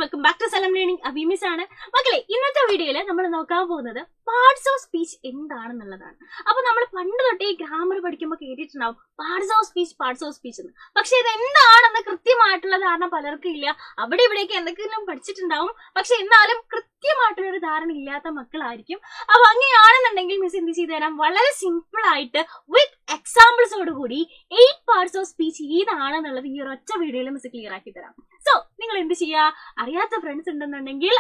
Welcome back to Salam learning. അബീമിസ് ആണ് മക്കളെ. ഇന്നത്തെ വീഡിയോയില് നമ്മൾ നോക്കാൻ പോകുന്നത് പാർട്സ് ഓഫ് സ്പീച്ച് എന്താണെന്നുള്ളതാണ്. അപ്പൊ നമ്മൾ പണ്ട് തൊട്ടേ ഗ്രാമർ പഠിക്കുമ്പോൾ കേട്ടിട്ടുണ്ടാവും പാർട്സ് ഓഫ് സ്പീച്ച് എന്ന്. പക്ഷെ ഇത് എന്താണെന്ന് കൃത്യമായിട്ടുള്ള ധാരണ പലർക്കും ഇല്ല. അവിടെ ഇവിടെയൊക്കെ എന്തൊക്കെയും പഠിച്ചിട്ടുണ്ടാവും, പക്ഷെ എന്നാലും കൃത്യമായിട്ടുള്ളൊരു ധാരണ ഇല്ലാത്ത മക്കളായിരിക്കും. അപ്പൊ അങ്ങനെയാണെന്നുണ്ടെങ്കിൽ മിസ് എന്ത് ചെയ്തു തരാം, വളരെ സിമ്പിൾ ആയിട്ട് വിത്ത് എക്സാമ്പിൾസോട് കൂടി 8 പാർട്സ് ഓഫ് സ്പീച്ച് ഏതാണെന്നുള്ളത് ഈ ഒരൊറ്റ വീഡിയോയിൽ മിസ് ക്ലിയർ ആക്കി തരാം. സോ നിങ്ങൾ എന്ത് ചെയ്യുക, അറിയാത്ത ഫ്രണ്ട്സ് ഉണ്ടെന്നുണ്ടെങ്കിൽ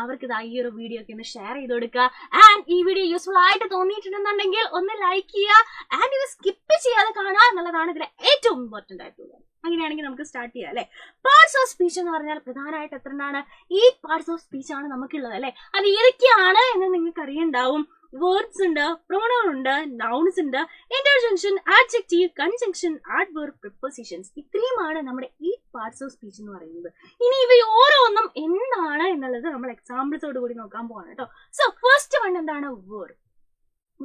അവർക്ക് ഇതാ ഈ ഒരു വീഡിയോ ഒക്കെ ഒന്ന് ഷെയർ ചെയ്ത് കൊടുക്കുക. ആൻഡ് ഈ വീഡിയോ യൂസ്ഫുൾ ആയിട്ട് തോന്നിയിട്ടുണ്ടെന്നുണ്ടെങ്കിൽ ഒന്ന് ലൈക്ക് ചെയ്യുക. ആൻഡ് ഇത് സ്കിപ്പ് ചെയ്യാതെ കാണുക എന്നുള്ളതാണ് ഇതിലെ ഏറ്റവും ഇമ്പോർട്ടന്റ് ആയിട്ടുള്ളത്. അങ്ങനെയാണെങ്കിൽ നമുക്ക് സ്റ്റാർട്ട് ചെയ്യാം അല്ലെ. പാർട്സ് ഓഫ് സ്പീച്ച് എന്ന് പറഞ്ഞാൽ പ്രധാനമായിട്ട് എത്രയാണ് 8 പാർട്സ് ഓഫ് സ്പീച്ച് ആണ് നമുക്കുള്ളത് അല്ലെ. അത് ഏതൊക്കെയാണ് എന്ന് നിങ്ങൾക്ക് അറിയണ്ടാവും. വേർഡ്സ് ഉണ്ട്, പ്രോണൗൺ ഉണ്ട്, നൗൺസ് ഉണ്ട്, interjection, adjective, conjunction, adverb, prepositions. ഇത്രയുമാണ് നമ്മുടെ 8 പാർട്സ് ഓഫ് സ്പീച്ച് എന്ന് പറയുന്നത്. ഇനി ഇവ ഓരോന്നും എന്താണ് എന്നുള്ളത് നമ്മൾ എക്സാമ്പിൾസോട് കൂടി നോക്കാൻ പോവാണ് കേട്ടോ. സോ ഫസ്റ്റ് വൺ എന്താണ്, വേർബ്.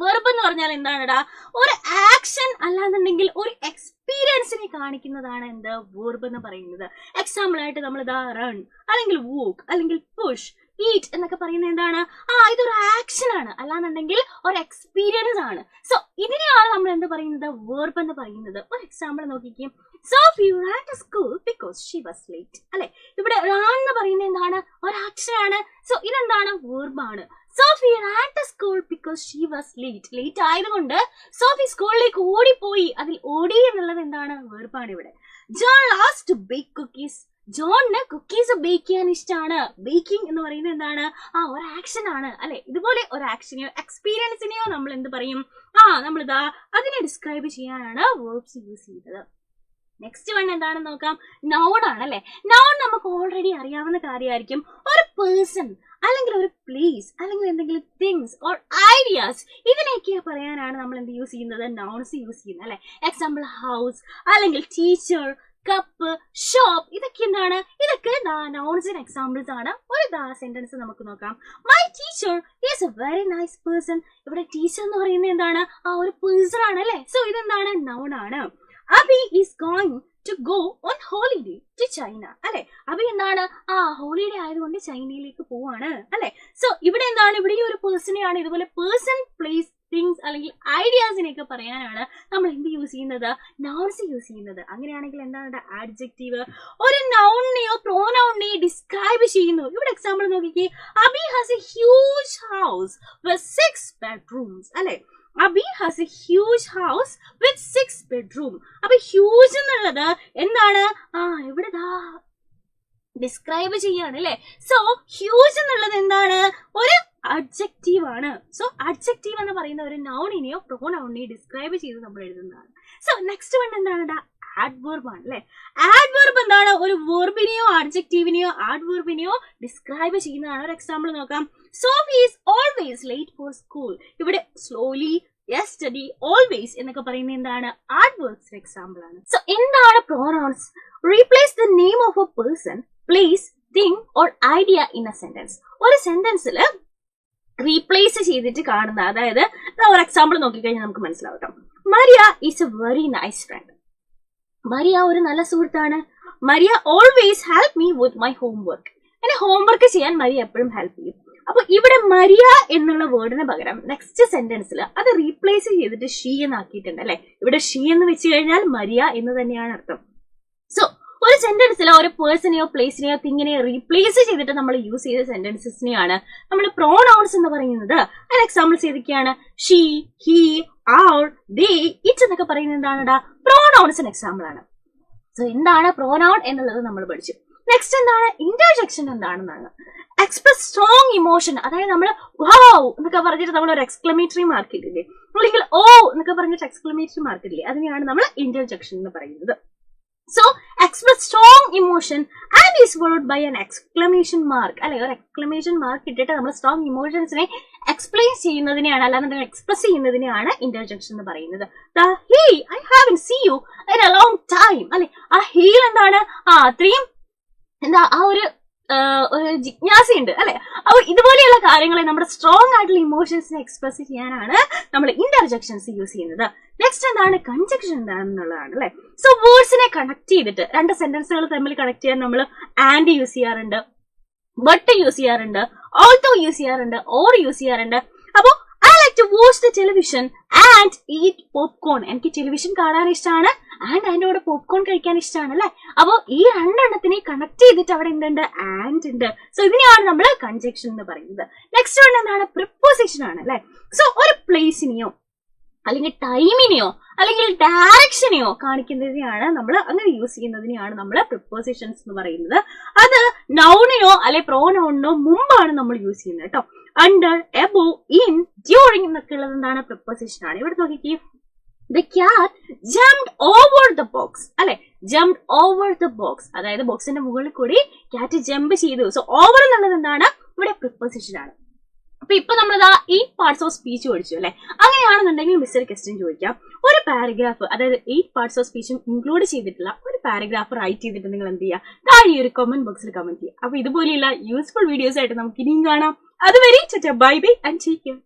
വെർബ് എന്ന് പറഞ്ഞാൽ എന്താണെടാ, ഒരു ആക്ഷൻ അല്ലാന്നുണ്ടെങ്കിൽ ഒരു എക്സ്പീരിയൻസിനെ കാണിക്കുന്നതാണ് എന്ത്, വെർബ് എന്ന് പറയുന്നത്. എക്സാമ്പിൾ ആയിട്ട് നമ്മൾ ഇതാ റൺ, അല്ലെങ്കിൽ വോക്ക്, അല്ലെങ്കിൽ പുഷ്, ഈറ്റ് എന്നൊക്കെ പറയുന്നത് എന്താണ്, ഇതൊരു ആക്ഷൻ ആണ്, അല്ലാന്നുണ്ടെങ്കിൽ ഒരു എക്സ്പീരിയൻസ് ആണ്. സോ ഇതിനെയാണ് നമ്മൾ എന്ത് പറയുന്നത്, വെർബ് എന്ന് പറയുന്നത്. ഒരു example നോക്കിക്കും. Sophie ran to school because she was late. അല്ലെ, ഇവിടെ ran എന്ന് പറയുന്നത് എന്താണ്, ഒരു ആക്ഷൻ ആണ്. സോ ഇതെന്താണ്, വെർബ് ആണ്. Sophie ran to school because she was late. Late ആയതുകൊണ്ട് സോഫി സ്കൂളിലേക്ക് ഓടിപ്പോയി. അതിൽ ഓടി എന്നുള്ളത് എന്താണ്, വെർബാണ് ഇവിടെ. John loves to bake cookies. ജോണിന് കുക്കീസ് ബേക്ക് ചെയ്യാൻ ഇഷ്ടമാണ്. ബേക്കിംഗ് എന്ന് പറയുന്നത് എന്താണ്, ഒരു ആക്ഷൻ ആണ് അല്ലെ. ഇതുപോലെ ഒരു ആക്ഷനെയോ എക്സ്പീരിയൻസിനെയോ നമ്മൾ എന്ത് പറയും, നമ്മളിതാ അതിനെ ഡിസ്ക്രൈബ് ചെയ്യാനാണ് വേർബ്സ് യൂസ് ചെയ്തത്. നെക്സ്റ്റ് വൺ എന്താണെന്ന് നോക്കാം, നൗൺ ആണ് അല്ലെ. നൗൺ നമുക്ക് ഓൾറെഡി അറിയാവുന്ന കാര്യമായിരിക്കും. ഒരു പേഴ്സൺ, അല്ലെങ്കിൽ ഒരു പ്ലേസ്, അല്ലെങ്കിൽ എന്തെങ്കിലും തിങ്സ് ഓർ ഐഡിയാസ്, ഇതിനെയൊക്കെ പറയാനാണ് നമ്മൾ എന്ത് യൂസ് ചെയ്യുന്നത്, നൗൺസ് യൂസ് ചെയ്യുന്നത് അല്ലെ. എക്സാമ്പിൾ ഹൗസ്, അല്ലെങ്കിൽ ടീച്ചർ, കപ്പ്, ഷോപ്പ്. ഇതൊക്കെ എന്താണ്, ഇതൊക്കെ നൗൺസിന് എക്സാമ്പിൾസ് ആണ്. ഒരു സെന്റൻസ് നമുക്ക് നോക്കാം. My teacher is a very nice person. ഇവിടെ ടീച്ചർ എന്ന് പറയുന്നത് എന്താണ്, ഒരു പേഴ്സൺ ആണ് അല്ലെ. സോ ഇതെന്താണ്, നൗൺ ആണ്. Abi is going to go on holiday to China അല്ലെ. അബി എന്താണ്, ഹോളിഡേ ആയതുകൊണ്ട് ചൈനയിലേക്ക് പോവാണ് അല്ലെ. സോ ഇവിടെ എന്താണ്, ഇവിടെ ഒരു പേഴ്സണെയാണ്. ഇതുപോലെ പേഴ്സൺ, പ്ലേസ്, തിങ്സ് അല്ലെങ്കിൽ ഐഡിയാസിനെയൊക്കെ പറയാനാണ് നമ്മൾ എന്ത് യൂസ് ചെയ്യുന്നത്, നൗൺസ് യൂസ് ചെയ്യുന്നത്. അങ്ങനെയാണെങ്കിൽ എന്താണ്, ആഡ്ജക്റ്റീവ്. ഒരു നൗണിനെയോ പ്രോനൗണിനെയോ ഡിസ്ക്രൈബ് ചെയ്യുന്നു. ഇവിടെ എക്സാമ്പിൾ നോക്കിക്കേ. Abi has a huge house with 6 bedrooms അല്ലെ. Abi has a huge house with 6 bedrooms. അപ്പൊ ഹ്യൂജ് എന്നുള്ളത് എന്താണ്, ഇവിടെ ഡിസ്ക്രൈബ് ചെയ്യാണ് അല്ലെ. സോ ഹ്യൂജ് എന്നുള്ളത് എന്താണ്, ഒരു അഡ്ജക്റ്റീവ് ആണ്. സോ അഡ്ജക്റ്റീവ് എന്ന് പറയുന്ന ഒരു നൗണിനെയോ പ്രോനൗണിനെയോ ഡിസ്ക്രൈബ് ചെയ്ത് നമ്മൾ എഴുതുന്നതാണ്. സോ നെക്സ്റ്റ് വൺ എന്താണ്, ആഡ്വർബ് ആണ് അല്ലെ. ആഡ്വർബ് എന്താണ്, ഒരു വെർബിനെയോ അഡ്ജക്റ്റീവിനെയോ ആഡ്വർബിനെയോ ഡിസ്ക്രൈബ് ചെയ്യുന്നതാണ്. ഒരു എക്സാമ്പിൾ നോക്കാം. Sophie is always late for school. ഇവിടെ സ്ലോലി, യെസ്റ്റർഡേ, ഓൾവേസ് എന്നൊക്കെ പറയുന്നത് എന്താണ്, ആഡ്വർബ്സ് എക്സാമ്പിൾ ആണ്. സോ എന്താണ് pronouns, replace the name of a person, place, thing or idea in a sentence. ഒരു സെന്റൻസിൽ റീപ്ലേസ് ചെയ്തിട്ട് കാണുന്ന, അതായത് ഒരു എക്സാമ്പിൾ നോക്കിക്കഴിഞ്ഞാൽ നമുക്ക് മനസ്സിലാവട്ടോ. Maria is a very nice friend. Maria ഒരു നല്ല സുഹൃത്താണ്. Maria always help me with my homework. എന്നെ ഹോംവർക്ക് ചെയ്യാൻ മരിയ എപ്പോഴും ഹെൽപ്പ് ചെയ്യും. അപ്പൊ ഇവിടെ മരിയ എന്നുള്ള വേർഡിന് പകരം നെക്സ്റ്റ് സെന്റൻസിൽ അത് റീപ്ലേസ് ചെയ്തിട്ട് ഷീ എന്നാക്കിയിട്ടുണ്ട് അല്ലെ. ഇവിടെ ഷീ എന്ന് വെച്ച് കഴിഞ്ഞാൽ മരിയ എന്ന് തന്നെയാണ് അർത്ഥം. സോ ഒരു സെന്റൻസിൽ ഒരു പേഴ്സണെയോ പ്ലേസിനെയോ തിങ്ങിനെയോ റീപ്ലേസ് ചെയ്തിട്ട് നമ്മൾ യൂസ് ചെയ്ത സെന്റൻസസിനെയാണ് നമ്മൾ പ്രോനൗൺസ് എന്ന് പറയുന്നത്. അതിന് എക്സാമ്പിൾസ് ഏതൊക്കെയാണ്, ഷീ, ഹി, അവർ, ദേ, ഇറ്റ് എന്നൊക്കെ പറയുന്നത് എന്താണെടാ, പ്രോനൗൺസിന് എക്സാമ്പിൾ ആണ്. സോ എന്താണ് പ്രോനൗൺ എന്നുള്ളത് നമ്മൾ പഠിച്ചു. നെക്സ്റ്റ് എന്താണ്, ഇന്റർജെക്ഷൻ എന്താണെന്നാണ്. എക്സ്പ്രസ് സ്ട്രോങ് ഇമോഷൻ, അതായത് നമ്മൾ വൗ എന്നൊക്കെ പറഞ്ഞിട്ട് നമ്മൾ ഒരു എക്സ്ക്ലമേറ്ററി മാർക്ക് ഇല്ലേ, അല്ലെങ്കിൽ ഓ എന്നൊക്കെ പറഞ്ഞിട്ട് എക്സ്ക്ലമേറ്ററി മാർക്ക് ഇല്ലേ, അതിനെയാണ് നമ്മൾ ഇന്റർജെക്ഷൻ എന്ന് പറയുന്നത്. So express strong emotion and is followed by an exclamation mark അല്ലെ. ഒരു എക്സ്ക്ലമേഷൻ മാർക്ക് ഇട്ടിട്ട് നമ്മൾ സ്ട്രോങ് ഇമോഷൻസിനെ എക്സ്പ്ലെയിൻ ചെയ്യുന്നതിനെയാണ്, അല്ലാതെ എക്സ്പ്രസ് ചെയ്യുന്നതിനെയാണ് ഇന്റർജെക്ഷൻ എന്ന് പറയുന്നത്. Hey, I haven't seen you in a long time അല്ലെ. ആ ഹീൽ എന്താണ്, അത്രയും എന്താ, ഒരു ജിജ്ഞാസയുണ്ട് അല്ലെ. അപ്പോൾ ഇതുപോലെയുള്ള കാര്യങ്ങളെ നമ്മുടെ സ്ട്രോങ് ആയിട്ടുള്ള ഇമോഷൻസിനെ എക്സ്പ്രസ് ചെയ്യാനാണ് നമ്മൾ ഇന്റർജെക്ഷൻസ് യൂസ് ചെയ്യുന്നത്. നെക്സ്റ്റ് എന്താണ് കൺജക്ഷൻ എന്താണെന്നുള്ളതാണ് അല്ലെ. സോ വേർഡ്സിനെ കണക്ട് ചെയ്തിട്ട് രണ്ട് സെന്റൻസുകൾ തമ്മിൽ കണക്ട് ചെയ്യാൻ നമ്മൾ ആൻഡ് യൂസ് ചെയ്യാറുണ്ട്, ബട്ട് യൂസ് ചെയ്യാറുണ്ട്, ഓൾസോ യൂസ് ചെയ്യാറുണ്ട്, ഓർ യൂസ് ചെയ്യാറുണ്ട്. അപ്പൊ I like to watch the television and eat popcorn. എനിക്ക് ടെലിവിഷൻ കാണാൻ ഇഷ്ടമാണ് ആൻഡ് അതിന്റെ കൂടെ പോപ്കോൺ കഴിക്കാൻ ഇഷ്ടമാണ് അല്ലെ. അപ്പൊ ഈ രണ്ടെണ്ണത്തിനെ കണക്ട് ചെയ്തിട്ട് അവിടെ എന്തുണ്ട്, ആൻഡ് ഉണ്ട്. സോ ഇതിനെയാണ് നമ്മൾ കൺജക്ഷൻ എന്ന് പറയുന്നത്. നെക്സ്റ്റ് വൺ എന്താണ്, പ്രിപ്പോസിഷൻ ആണ് അല്ലെ. സോ ഒരു പ്ലേസിനെയോ അല്ലെങ്കിൽ ടൈമിനെയോ അല്ലെങ്കിൽ ഡയറക്ഷനെയോ കാണിക്കുന്നതിനെയാണ് നമ്മൾ അങ്ങനെ യൂസ് ചെയ്യുന്നതിനെയാണ് നമ്മൾ പ്രിപ്പോസിഷൻസ് എന്ന് പറയുന്നത്. അത് നൗണിനോ അല്ലെ പ്രോനൗണിനോ മുമ്പാണ് നമ്മൾ യൂസ് ചെയ്യുന്നത് കേട്ടോ. അണ്ടർ, എബോ, ഇൻ, ഡ്യൂറിംഗ് എന്നൊക്കെ ഉള്ളത് എന്താണ്, പ്രിപ്പോസിഷൻ ആണ്. ഇവിടെ നോക്കിക്കേ, the cat jumped over the box അല്ലെ. ജംപ്ഡ് ഓവർ ദ ബോക്സ്, അതായത് ബോക്സിന്റെ മുകളിൽ കൂടി ക്യാറ്റ് ജമ്പ് ചെയ്തു. സോ ഓവർ എന്നുള്ളത് എന്താണ്, ഇവിടെ പ്രിപ്പോസിഷൻ ആണ്. അപ്പൊ ഇപ്പൊ നമ്മളിതാ ഈ പാർട്സ് ഓഫ് സ്പീച്ച് പഠിച്ചു അല്ലെ. അങ്ങനെയാണെന്നുണ്ടെങ്കിൽ മിസ്റ്റർ ക്വസ്റ്റ്യൻ ചോദിക്കാം, ഒരു പാരഗ്രാഫ്, അതായത് 8 പാർട്സ് ഓഫ് സ്പീച്ചും ഇൻക്ലൂഡ് ചെയ്തിട്ടുള്ള ഒരു പാരഗ്രാഫ് റൈറ്റ് ചെയ്തിട്ട് നിങ്ങൾ എന്ത് ചെയ്യുക, താഴെ ഒരു കമന്റ് ബോക്സിൽ കമന്റ് ചെയ്യുക. അപ്പൊ ഇതുപോലെയുള്ള യൂസ്ഫുൾ വീഡിയോസ് ആയിട്ട് നമുക്ക് ഇനിയും കാണാം. അതുവരെ bye bye and take care.